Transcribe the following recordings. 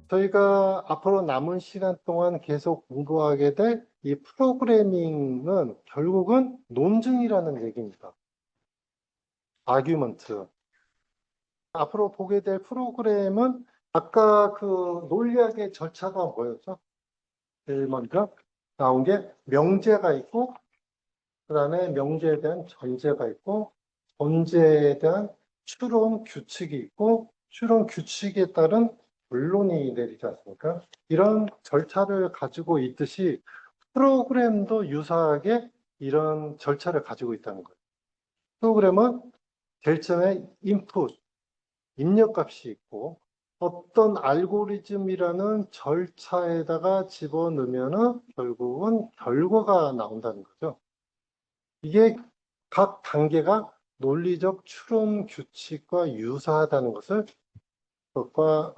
저희가 앞으로 남은 시간 동안 계속 공부하게 될 이 프로그래밍은 결국은 논증이라는 얘기입니다. 아규먼트. 앞으로 보게 될 프로그램은 아까 그 논리학의 절차가 뭐였죠? 제일 먼저 나온 게 명제가 있고, 그 다음에 명제에 대한 전제가 있고, 전제에 대한 추론 규칙이 있고, 추론 규칙에 따른 본론이 내리지 않습니까? 이런 절차를 가지고 있듯이 프로그램도 유사하게 이런 절차를 가지고 있다는 거예요. 프로그램은 제일 처음에 인풋, 입력값이 있고 어떤 알고리즘이라는 절차에다가 집어넣으면 결국은 결과가 나온다는 거죠. 이게 각 단계가 논리적 추론 규칙과 유사하다는 것을 그것과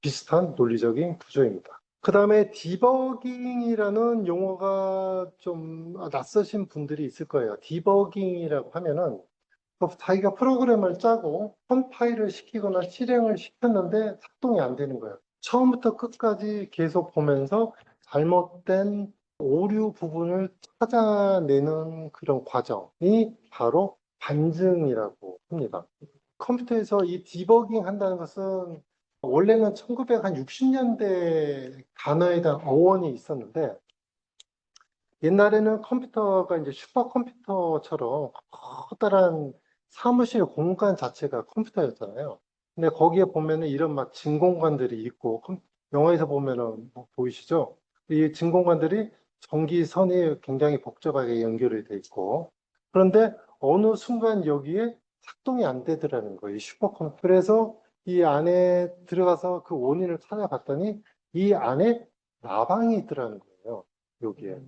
비슷한 논리적인 구조입니다. 그 다음에 디버깅이라는 용어가 좀 낯서신 분들이 있을 거예요. 디버깅이라고 하면은 자기가 프로그램을 짜고 컴파일을 시키거나 실행을 시켰는데 작동이 안 되는 거예요. 처음부터 끝까지 계속 보면서 잘못된 오류 부분을 찾아내는 그런 과정이 바로 반증이라고 합니다. 컴퓨터에서 이 디버깅 한다는 것은 원래는 1960년대 단어에 대한 어원이 있었는데 옛날에는 컴퓨터가 이제 슈퍼컴퓨터처럼 커다란 사무실 공간 자체가 컴퓨터였잖아요. 근데 거기에 보면은 이런 막 진공관들이 있고, 영화에서 보면은 뭐 보이시죠? 이 진공관들이 전기선이 굉장히 복잡하게 연결이 돼 있고, 그런데 어느 순간 여기에 작동이 안 되더라는 거예요. 이 슈퍼컴퓨터. 그래서 이 안에 들어가서 그 원인을 찾아봤더니 이 안에 나방이 있더라는 거예요. 여기에.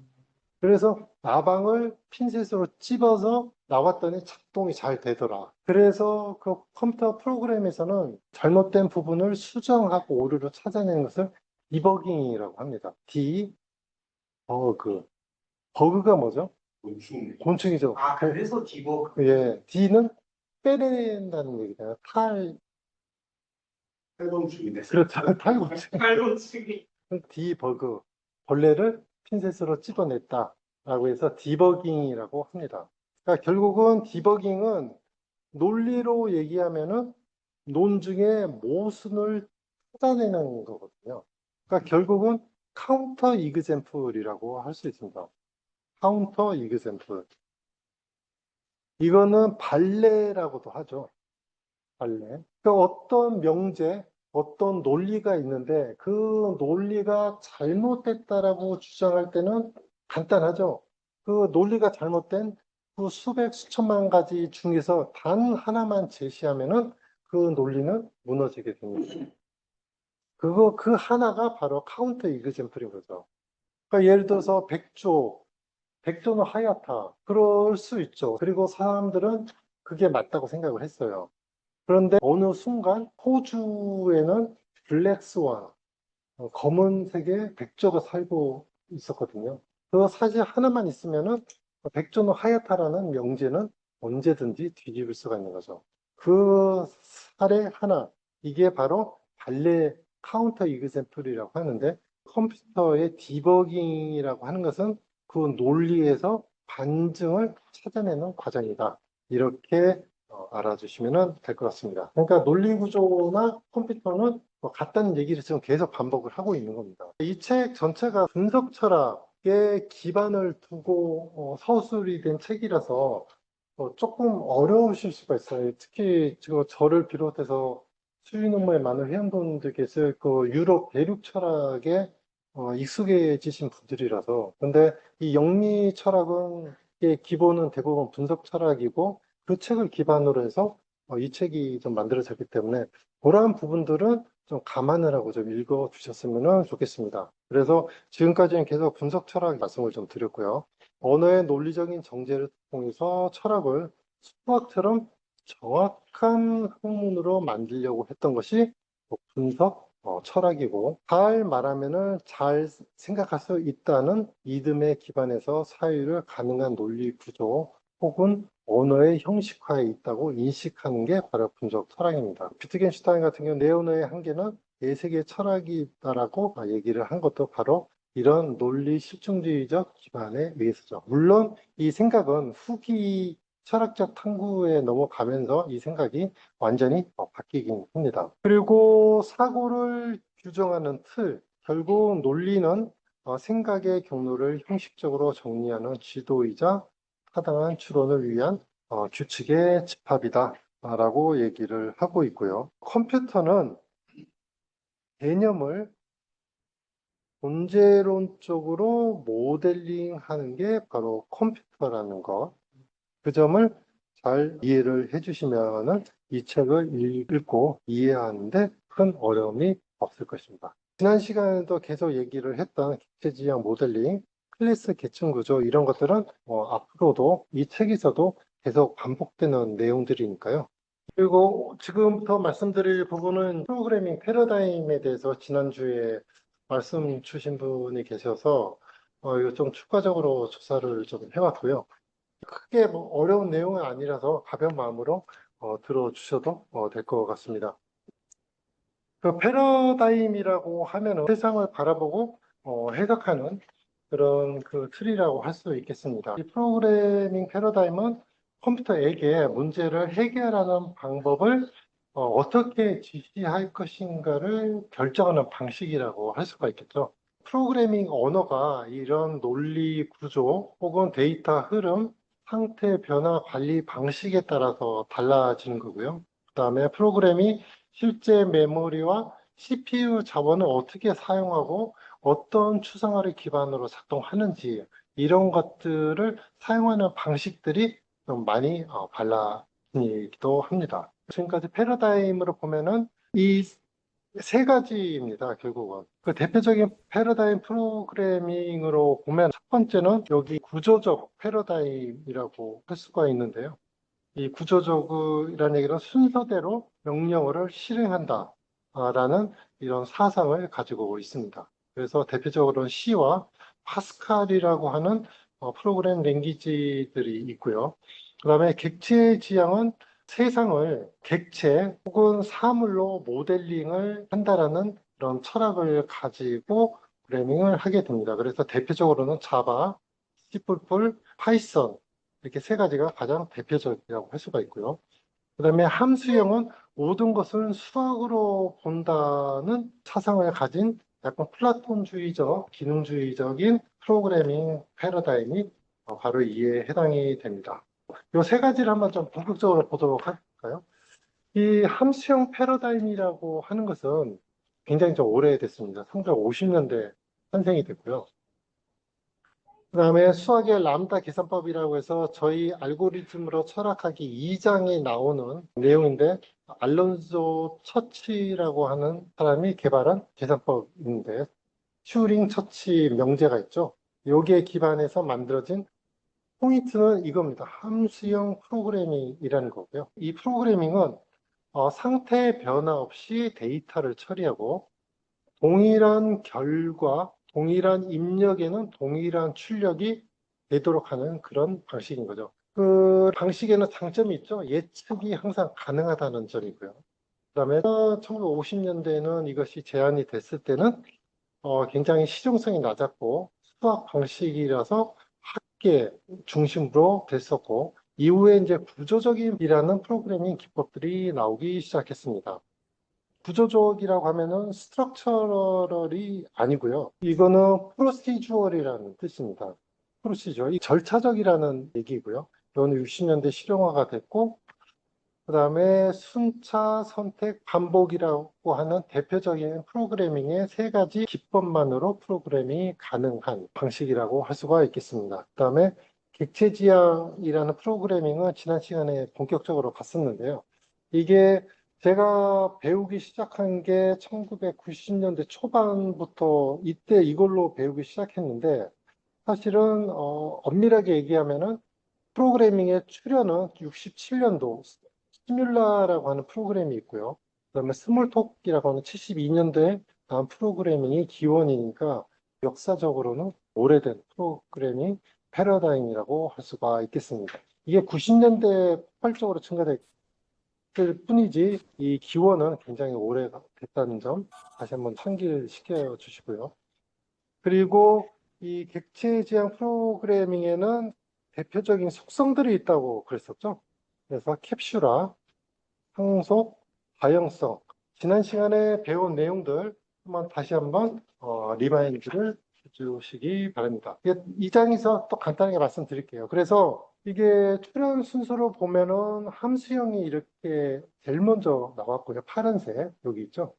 그래서 나방을 핀셋으로 찝어서 나왔더니 작동이 잘 되더라. 그래서 그 컴퓨터 프로그램에서는 잘못된 부분을 수정하고 오류를 찾아내는 것을 디버깅이라고 합니다. 버그. 버그가 뭐죠? 곤충. 곤충이죠. 아, 그래서 디버그. 예, D는 빼낸다는 얘기잖아요. 탈곤충인데. 그렇죠. 탈곤충. 탈곤충이. 디버그. 벌레를 핀셋으로 찝어냈다라고 해서 디버깅이라고 합니다. 그러니까 결국은 디버깅은 논리로 얘기하면은 논증의 모순을 찾아내는 거거든요. 그러니까 결국은 카운터 이그젬플이라고 할 수 있습니다. 카운터 이그젬플. 이거는 발레라고도 하죠. 발레. 그러니까 어떤 명제, 어떤 논리가 있는데 그 논리가 잘못됐다라고 주장할 때는 간단하죠. 그 논리가 잘못된 그 수백, 수천만 가지 중에서 단 하나만 제시하면은 그 논리는 무너지게 됩니다. 그 하나가 바로 카운터 이그젬플인 거죠. 그러니까 예를 들어서 백조는 하얗다. 그럴 수 있죠. 그리고 사람들은 그게 맞다고 생각을 했어요. 그런데 어느 순간 호주에는 블랙스완, 검은색의 백조가 살고 있었거든요. 그 사실 하나만 있으면은 백조는 하얗다라는 명제는 언제든지 뒤집을 수가 있는 거죠. 그 사례 하나, 이게 바로 발레 카운터 이그샘플이라고 하는데 컴퓨터의 디버깅이라고 하는 것은 그 논리에서 반증을 찾아내는 과정이다. 이렇게 알아주시면 될 것 같습니다. 그러니까 논리 구조나 컴퓨터는 같다는 얘기를 지금 계속 반복을 하고 있는 겁니다. 이 책 전체가 분석 철학에 기반을 두고 서술이 된 책이라서 조금 어려우실 수가 있어요. 특히 지금 저를 비롯해서 수리논문에 많은 회원분들께서 그 유럽 대륙 철학에 익숙해지신 분들이라서. 근데 이 영리 철학은 기본은 대부분 분석 철학이고 그 책을 기반으로 해서 이 책이 좀 만들어졌기 때문에 그러한 부분들은 좀 감안을 하고 좀 읽어 주셨으면 좋겠습니다. 그래서 지금까지는 계속 분석 철학 말씀을 좀 드렸고요. 언어의 논리적인 정제를 통해서 철학을 수학처럼 정확한 학문으로 만들려고 했던 것이 분석 철학이고, 잘 말하면은 잘 생각할 수 있다는 믿음에 기반해서 사유를 가능한 논리 구조 혹은 언어의 형식화에 있다고 인식하는 게 바로 분석 철학입니다. 비트겐슈타인 같은 경우 내 언어의 한계는 예색의 철학이다라고 얘기를 한 것도 바로 이런 논리 실증주의적 기반에 의해서죠. 물론 이 생각은 후기 철학적 탐구에 넘어가면서 이 생각이 완전히 바뀌긴 합니다. 그리고 사고를 규정하는 틀, 결국 논리는 생각의 경로를 형식적으로 정리하는 지도이자 타당한 추론을 위한 규칙의 집합이다 라고 얘기를 하고 있고요. 컴퓨터는 개념을 존재론적으로 모델링하는 게 바로 컴퓨터라는 것. 그 점을 잘 이해를 해주시면은 이 책을 읽고 이해하는데 큰 어려움이 없을 것입니다. 지난 시간에도 계속 얘기를 했던 객체지형 모델링, 클래스 계층 구조 이런 것들은 앞으로도 이 책에서도 계속 반복되는 내용들이니까요. 그리고 지금부터 말씀드릴 부분은 프로그래밍 패러다임에 대해서 지난주에 말씀 주신 분이 계셔서 이거 좀 추가적으로 조사를 좀 해봤고요. 크게 뭐 어려운 내용은 아니라서 가벼운 마음으로 들어주셔도 될 것 같습니다. 그 패러다임이라고 하면은 세상을 바라보고 해석하는 그런 그 틀이라고 할 수 있겠습니다. 이 프로그래밍 패러다임은 컴퓨터에게 문제를 해결하는 방법을 어떻게 지시할 것인가를 결정하는 방식이라고 할 수가 있겠죠. 프로그래밍 언어가 이런 논리 구조 혹은 데이터 흐름, 상태 변화 관리 방식에 따라서 달라지는 거고요. 그 다음에 프로그램이 실제 메모리와 CPU 자원을 어떻게 사용하고 어떤 추상화를 기반으로 작동하는지 이런 것들을 사용하는 방식들이 좀 많이 달라지기도 합니다. 지금까지 패러다임으로 보면은 이 세 가지입니다, 결국은. 그 대표적인 패러다임 프로그래밍으로 보면 첫 번째는 여기 구조적 패러다임이라고 할 수가 있는데요. 이 구조적이라는 얘기는 순서대로 명령어를 실행한다 라는 이런 사상을 가지고 있습니다. 그래서 대표적으로는 C와 파스칼이라고 하는 프로그램 랭귀지들이 있고요. 그 다음에 객체 지향은 세상을 객체 혹은 사물로 모델링을 한다라는 그런 철학을 가지고 프로그래밍을 하게 됩니다. 그래서 대표적으로는 자바, C++, 파이썬 이렇게 세 가지가 가장 대표적이라고 할 수가 있고요. 그 다음에 함수형은 모든 것을 수학으로 본다는 사상을 가진 약간 플라톤주의적, 기능주의적인 프로그래밍 패러다임이 바로 이에 해당이 됩니다. 이 세 가지를 한번 좀 본격적으로 보도록 할까요? 이 함수형 패러다임이라고 하는 것은 굉장히 좀 오래됐습니다. 1950년대 탄생이 됐고요. 그 다음에 수학의 람다 계산법이라고 해서 저희 알고리즘으로 철학하기 2장에 나오는 내용인데 알론소 처치라고 하는 사람이 개발한 계산법인데 튜링 처치 명제가 있죠. 여기에 기반해서 만들어진 포인트는 이겁니다. 함수형 프로그래밍이라는 거고요. 이 프로그래밍은 상태 변화 없이 데이터를 처리하고 동일한 결과, 동일한 입력에는 동일한 출력이 되도록 하는 그런 방식인 거죠. 그 방식에는 장점이 있죠. 예측이 항상 가능하다는 점이고요. 그다음에 1950년대에는 이것이 제안이 됐을 때는 굉장히 실용성이 낮았고 수학 방식이라서 학계 중심으로 됐었고 이후에 이제 구조적인이라는 프로그래밍 기법들이 나오기 시작했습니다. 구조적이라고 하면은 스트럭처럴이 아니고요. 이거는 프로시주얼이라는 뜻입니다. 프로시주얼, 이 절차적이라는 얘기고요. 이거는 60년대 실용화가 됐고, 그 다음에 순차, 선택, 반복이라고 하는 대표적인 프로그래밍의 세 가지 기법만으로 프로그래밍이 가능한 방식이라고 할 수가 있겠습니다. 그 다음에 객체지향이라는 프로그래밍은 지난 시간에 본격적으로 봤었는데요. 이게 제가 배우기 시작한 게 1990년대 초반부터 이때 이걸로 배우기 시작했는데 사실은 엄밀하게 얘기하면은 프로그래밍의 출현은 67년도 시뮬라라고 하는 프로그램이 있고요. 그다음에 스몰톡이라고 하는 72년도에 나온 프로그래밍이 기원이니까 역사적으로는 오래된 프로그래밍 패러다임이라고 할 수가 있겠습니다. 이게 90년대에 폭발적으로 증가됐 뿐이지 이 기원은 굉장히 오래됐다는 점 다시 한번 상기시켜 주시고요. 그리고 이 객체 지향 프로그래밍에는 대표적인 속성들이 있다고 그랬었죠. 그래서 캡슐화, 상속, 다형성. 지난 시간에 배운 내용들 다시 한번 리마인드를 해주시기 바랍니다. 이 장에서 또 간단하게 말씀드릴게요. 그래서 이게 출현 순서로 보면은 함수형이 이렇게 제일 먼저 나왔고요. 파란색 여기 있죠.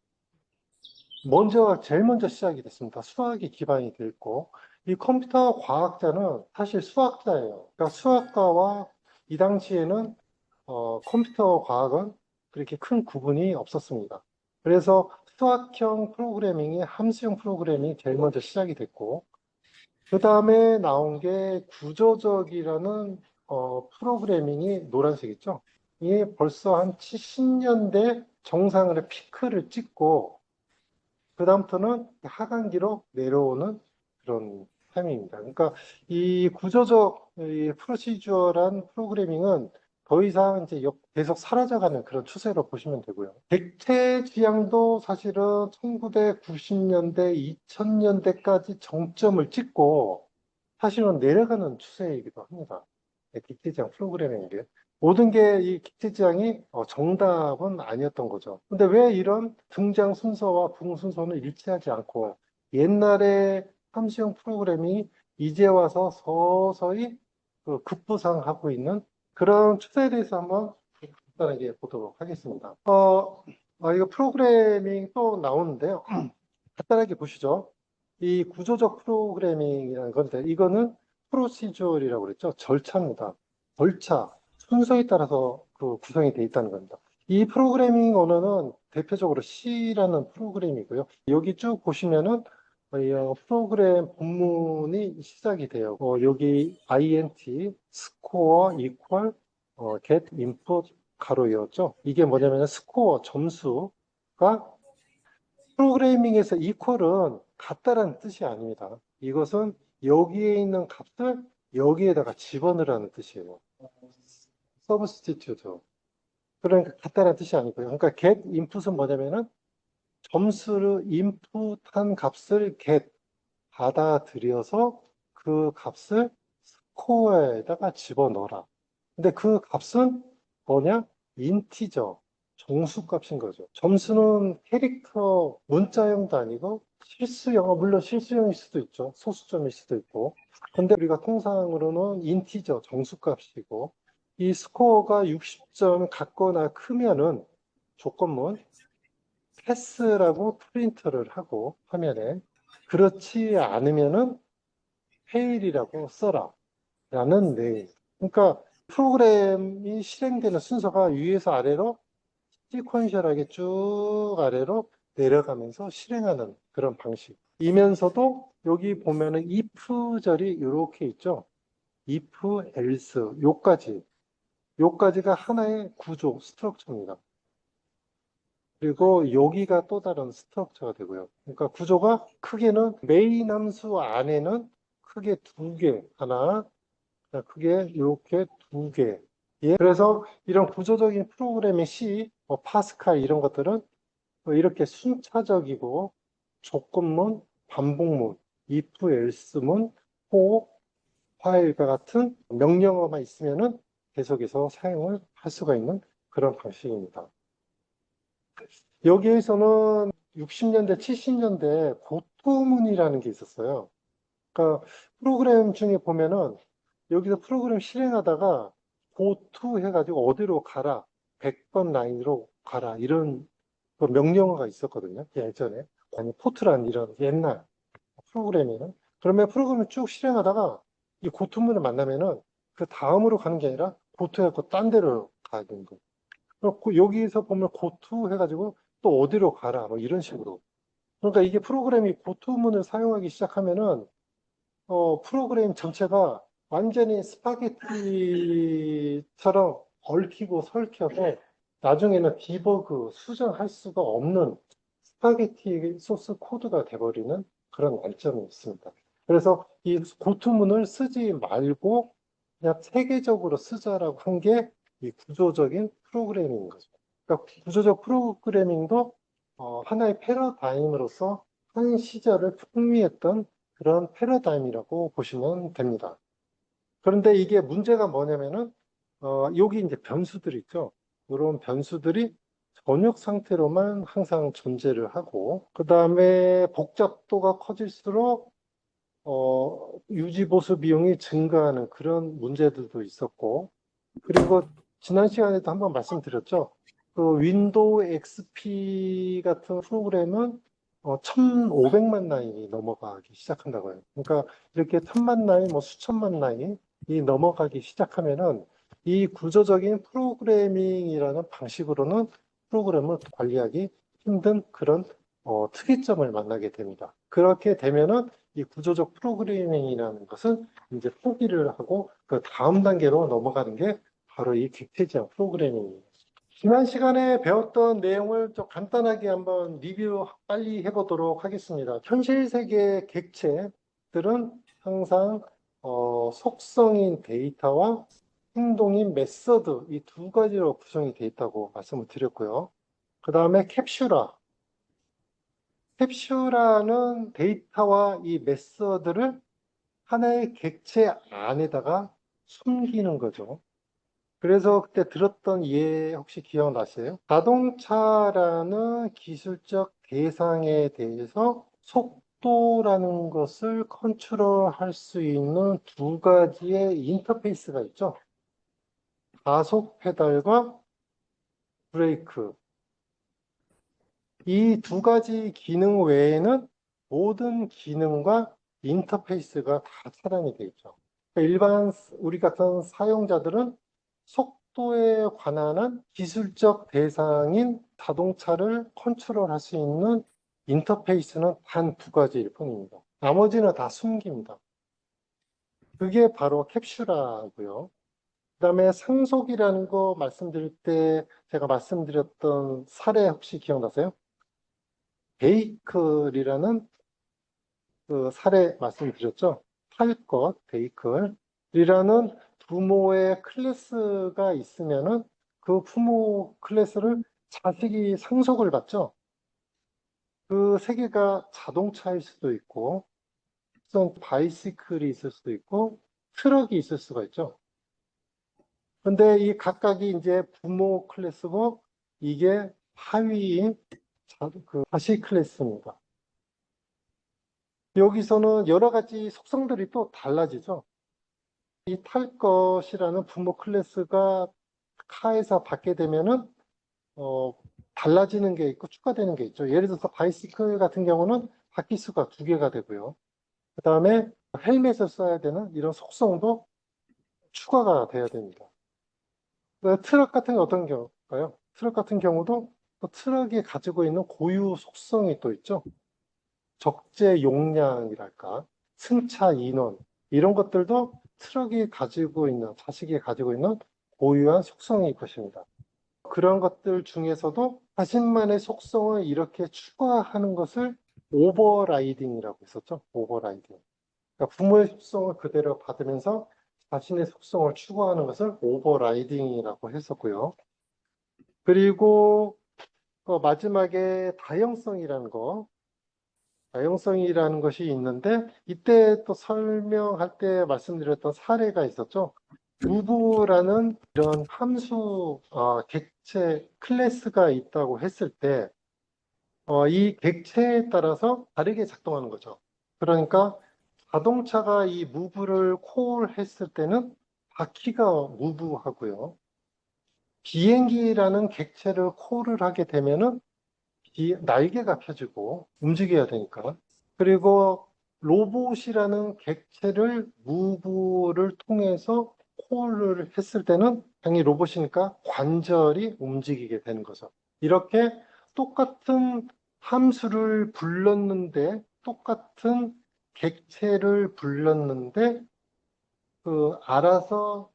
제일 먼저 시작이 됐습니다. 수학이 기반이 돼 있고, 이 컴퓨터 과학자는 사실 수학자예요. 그러니까 수학과와 이 당시에는 컴퓨터 과학은 그렇게 큰 구분이 없었습니다. 그래서 수학형 프로그래밍이 함수형 프로그래밍이 제일 먼저 시작이 됐고, 그 다음에 나온 게 구조적이라는 프로그래밍이 노란색 있죠? 이게 벌써 한 70년대 정상으로 피크를 찍고, 그다음부터는 하강기로 내려오는 그런 타이밍입니다. 그러니까 이 구조적 이 프로시저란 프로그래밍은 더 이상 이제 계속 사라져가는 그런 추세로 보시면 되고요. 객체 지향도 사실은 1990년대, 2000년대까지 정점을 찍고 사실은 내려가는 추세이기도 합니다. 객체 지향 프로그래밍이. 모든 게 이 객체지향이 정답은 아니었던 거죠. 근데 왜 이런 등장 순서와 부응 순서는 일치하지 않고 옛날에 함수형 프로그램이 이제 와서 서서히 급부상하고 있는 그런 추세에 대해서 한번 간단하게 보도록 하겠습니다. 이거 프로그래밍 또 나오는데요. 간단하게 보시죠. 이 구조적 프로그래밍이라는 건데 이거는 프로시저리라고 그랬죠. 절차입니다. 절차. 순서에 따라서 구성이 되어 있다는 겁니다. 이 프로그래밍 언어는 대표적으로 C라는 프로그램이고요. 여기 쭉 보시면은 프로그램 본문이 시작이 돼요. 여기 int, score, equal, get input 가로였죠. 이게 뭐냐면 스코어 점수가 프로그래밍에서 equal은 같다라는 뜻이 아닙니다. 이것은 여기에 있는 값을 여기에다가 집어넣으라는 뜻이에요. substitute. 그러니까 같다는 뜻이 아니고요. 그러니까 get input은 뭐냐면은 점수를 input한 값을 get 받아들여서 그 값을 스코어에다가 집어넣어라. 근데 그 값은 뭐냐? 인티저, 정수값인 거죠. 점수는 캐릭터 문자형도 아니고 실수형, 물론 실수형일 수도 있죠. 소수점일 수도 있고. 근데 우리가 통상으로는 인티저, 정수값이고 이 스코어가 60점 같거나 크면은 조건문 패스라고 프린터를 하고 화면에 그렇지 않으면은 페일이라고 써라 라는 내용. 그러니까 프로그램이 실행되는 순서가 위에서 아래로 시퀀셜하게 쭉 아래로 내려가면서 실행하는 그런 방식이면서도 여기 보면은 if절이 이렇게 있죠. if, else 요까지가 하나의 구조, 스트럭처입니다. 그리고 여기가 또 다른 스트럭처가 되고요. 그러니까 구조가 크게는 메인 함수 안에는 크게 두 개, 하나, 크게 이렇게 두 개. 예. 그래서 이런 구조적인 프로그램의 C, 파스칼 이런 것들은 이렇게 순차적이고 조건문, 반복문, if, else문, for, while과 같은 명령어만 있으면은 계속해서 사용을 할 수가 있는 그런 방식입니다. 여기에서는 60년대, 70년대 고토문이라는 게 있었어요. 그러니까 프로그램 중에 보면은 여기서 프로그램 실행하다가 고투 해가지고 어디로 가라, 100번 라인으로 가라 이런 그 명령어가 있었거든요. 예전에. 아니 포트란 이런 옛날 프로그램에는. 그러면 프로그램을 쭉 실행하다가 이 고투문을 만나면은 그 다음으로 가는 게 아니라 고투해갖고 딴 데로 가는 거. 여기서 보면 고투 해가지고 또 어디로 가라 뭐 이런 식으로. 그러니까 이게 프로그램이 고투문을 사용하기 시작하면은 프로그램 전체가 완전히 스파게티처럼 얽히고 설켜서 나중에는 디버그, 수정할 수가 없는 스파게티 소스 코드가 돼버리는 그런 단점이 있습니다. 그래서 이 고투문을 쓰지 말고 그냥 체계적으로 쓰자라고 한 게 이 구조적인 프로그래밍인 거죠. 그러니까 구조적 프로그래밍도 하나의 패러다임으로서 한 시절을 풍미했던 그런 패러다임이라고 보시면 됩니다. 그런데 이게 문제가 뭐냐면은 여기 이제 변수들 있죠. 이런 변수들이 전역 상태로만 항상 존재를 하고, 그 다음에 복잡도가 커질수록 유지 보수 비용이 증가하는 그런 문제들도 있었고, 그리고 지난 시간에도 한번 말씀드렸죠. 그 윈도우 XP 같은 프로그램은 1500만 라인이 넘어가기 시작한다고요. 그러니까 이렇게 1000만 라인, 뭐 수천만 라인이 넘어가기 시작하면은 이 구조적인 프로그래밍이라는 방식으로는 프로그램을 관리하기 힘든 그런 특이점을 만나게 됩니다. 그렇게 되면은 이 구조적 프로그래밍이라는 것은 이제 포기를 하고 그 다음 단계로 넘어가는 게 바로 이 객체지향 프로그래밍입니다. 지난 시간에 배웠던 내용을 좀 간단하게 한번 리뷰 빨리 해보도록 하겠습니다. 현실 세계의 객체들은 항상 속성인 데이터와 행동인 메서드 이 두 가지로 구성이 되어 있다고 말씀을 드렸고요. 그 다음에 캡슐라는 데이터와 이 메서드를 하나의 객체 안에다가 숨기는 거죠. 그래서 그때 들었던 예 혹시 기억나세요? 자동차라는 기술적 대상에 대해서 속도라는 것을 컨트롤할 수 있는 두 가지의 인터페이스가 있죠. 가속 페달과 브레이크. 이 두 가지 기능 외에는 모든 기능과 인터페이스가 다 차단이 되어 있죠. 그러니까 일반 우리 같은 사용자들은 속도에 관한 기술적 대상인 자동차를 컨트롤할 수 있는 인터페이스는 단 두 가지일 뿐입니다. 나머지는 다 숨깁니다. 그게 바로 캡슐라고요. 그다음에 상속이라는 거 말씀드릴 때 제가 말씀드렸던 사례 혹시 기억나세요? 베이클이라는 그 사례 말씀드렸죠. 탈 것, 베이클이라는 부모의 클래스가 있으면은 그 부모 클래스를 자식이 상속을 받죠. 그 세계가 자동차일 수도 있고, 무슨 바이시클이 있을 수도 있고, 트럭이 있을 수가 있죠. 근데 이 각각이 이제 부모 클래스고, 이게 하위인 그 자식 클래스입니다. 여기서는 여러 가지 속성들이 또 달라지죠. 이 탈 것이라는 부모 클래스가 카에서 받게 되면은 어, 달라지는 게 있고 추가되는 게 있죠. 예를 들어서 바이시클 같은 경우는 바퀴수가 두 개가 되고요. 그 다음에 헬멧을 써야 되는 이런 속성도 추가가 돼야 됩니다. 트럭 같은 게 어떤 경우일까요? 트럭 같은 경우도 또 트럭이 가지고 있는 고유 속성이 또 있죠. 적재 용량이랄까, 승차 인원, 이런 것들도 트럭이 가지고 있는, 자식이 가지고 있는 고유한 속성일 것입니다. 그런 것들 중에서도 자신만의 속성을 이렇게 추가하는 것을 오버라이딩이라고 했었죠. 오버라이딩. 그러니까 부모의 속성을 그대로 받으면서 자신의 속성을 추구하는 것을 오버라이딩이라고 했었고요. 그리고 마지막에 다형성이라는 것이 있는데 이때 또 설명할 때 말씀드렸던 사례가 있었죠. 누구라는 이런 함수 객체 클래스가 있다고 했을 때 이 객체에 따라서 다르게 작동하는 거죠. 그러니까 자동차가 이 무브를 콜했을 때는 바퀴가 무브하고요. 비행기라는 객체를 콜을 하게 되면은 날개가 펴지고 움직여야 되니까. 그리고 로봇이라는 객체를 무브를 통해서 콜을 했을 때는 당연히 로봇이니까 관절이 움직이게 되는 거죠. 이렇게 똑같은 함수를 불렀는데 똑같은 객체를 불렀는데 알아서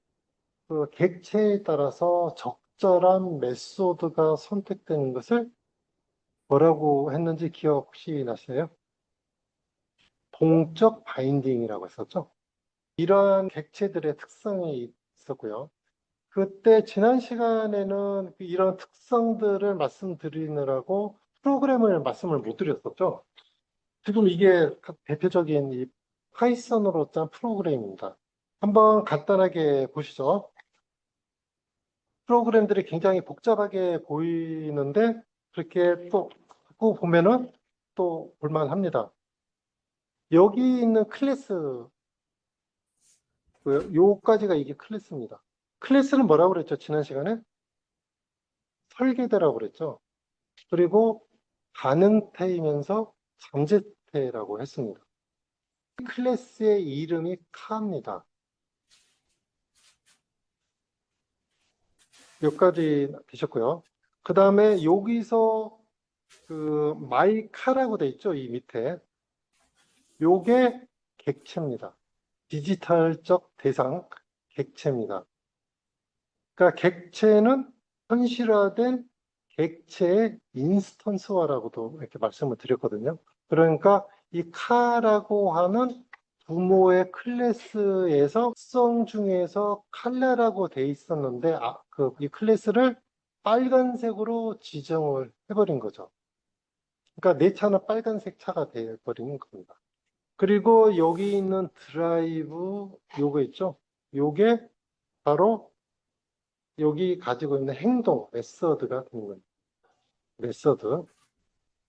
그 객체에 따라서 적절한 메소드가 선택되는 것을 뭐라고 했는지 기억 혹시 나세요? 동적 바인딩이라고 했었죠. 이러한 객체들의 특성이 있었고요. 그때 지난 시간에는 이런 특성들을 말씀드리느라고 프로그램을 말씀을 못 드렸었죠. 지금 이게 대표적인 이 파이썬으로 짠 프로그램입니다. 한번 간단하게 보시죠. 프로그램들이 굉장히 복잡하게 보이는데 그렇게 또 듣고 보면은 또 볼만합니다. 여기 있는 클래스, 요까지가 이게 클래스입니다. 클래스는 뭐라고 그랬죠? 지난 시간에? 설계대라고 그랬죠. 그리고 가능태이면서 잠재태라고 했습니다. 클래스의 이름이 카입니다. 여기까지 되셨고요. 그 다음에 여기서 그 마이카라고 돼 있죠. 이 밑에. 요게 객체입니다. 디지털적 대상 객체입니다. 그러니까 객체는 현실화된 객체의 인스턴스화라고도 이렇게 말씀을 드렸거든요. 그러니까 이 카라고 하는 부모의 클래스에서 특성 중에서 칼라라고 돼 있었는데 이 클래스를 빨간색으로 지정을 해버린 거죠. 그러니까 내 차는 빨간색 차가 돼버리는 겁니다. 그리고 여기 있는 드라이브 요거 있죠? 요게 바로 여기 가지고 있는 행동, 메서드가 되는 거예요. 메서드.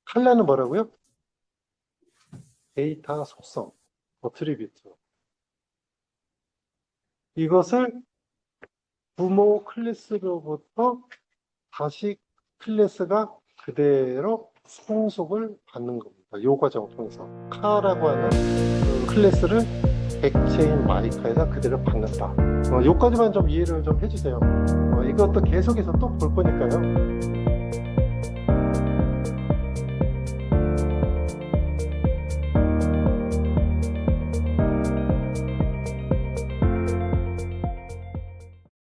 칼라는 뭐라고요? 데이터 속성, 어트리뷰트. 이것을 부모 클래스로부터 다시 클래스가 그대로 상속을 받는 겁니다. 요 과정을 통해서. 카라고 하는 그 클래스를 객체인 마이카에다 그대로 받는다. 요까지만 좀 이해를 좀 해주세요. 이것도 계속해서 또 볼 거니까요.